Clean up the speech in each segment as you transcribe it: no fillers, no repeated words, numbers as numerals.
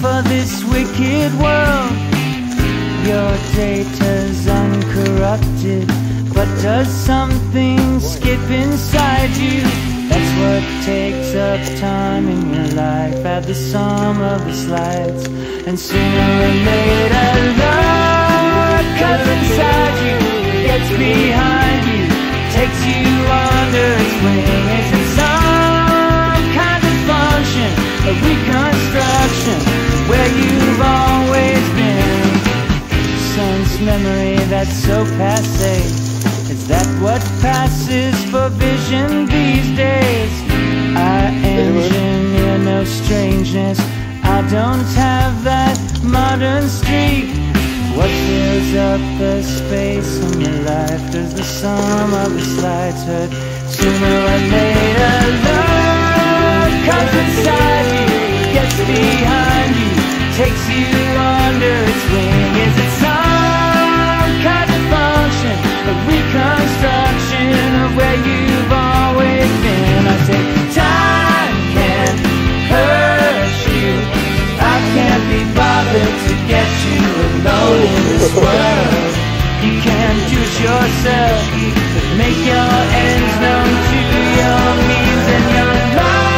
for this wicked world. Your data's uncorrupted, but does something skip inside you? That's what takes up time in your life. Add the sum of the slides, and sooner or later love cuts inside you, gets behind you, takes you under its wing. Is it some kind of function, a reconstruction, where you've always been? Sense memory that's so passé, is that what passes for vision these days? I engineer no strangeness, I don't have that modern streak. What fills up the space in your life? Does the sum of the slides hurt? Sooner or later love comes inside you, gets behind you, takes you under its wing. Is it some kind of function, a reconstruction of where you've always been? I say time can't hurt you, I can't be bothered to get you alone in this world. You can't do it yourself, make your ends known to your means and your lovers.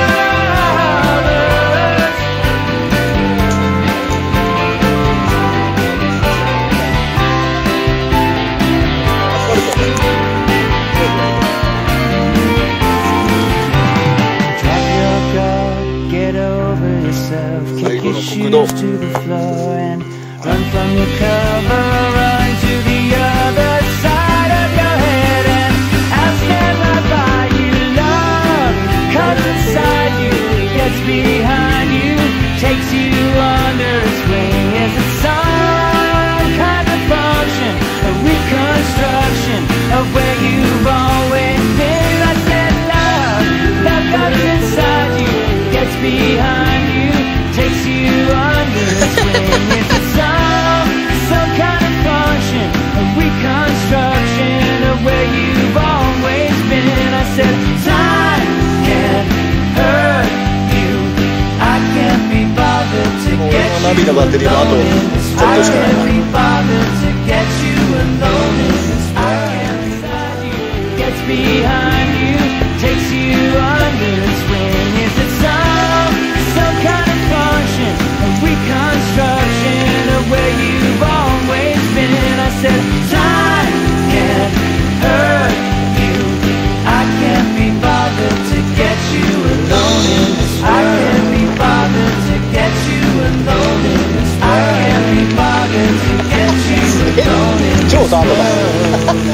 Drop your guard, get over yourself, kick your shoes to the floor and run from your cover, run to the other side of your head and I'll stand right by you. Love comes inside you, gets behind you, takes you under its wing. Is it some kind of function, a reconstruction of where you've always been? I said love comes inside you, gets behind you, takes you under its wing. Is it some kind of function, a reconstruction of where you've always been? I said time can't hurt you, I can't be bothered to get you alone in this world. I can't be bothered to get you alone in this world. I can't beside you, gets behind you, takes you under its wing. Is it some kind of function, a reconstruction of where you've always been? I said time can't hurt you, I can't be bothered to get you alone in this world. I can't be bothered to get you alone in this world. I can't be bothered to get you alone in this world.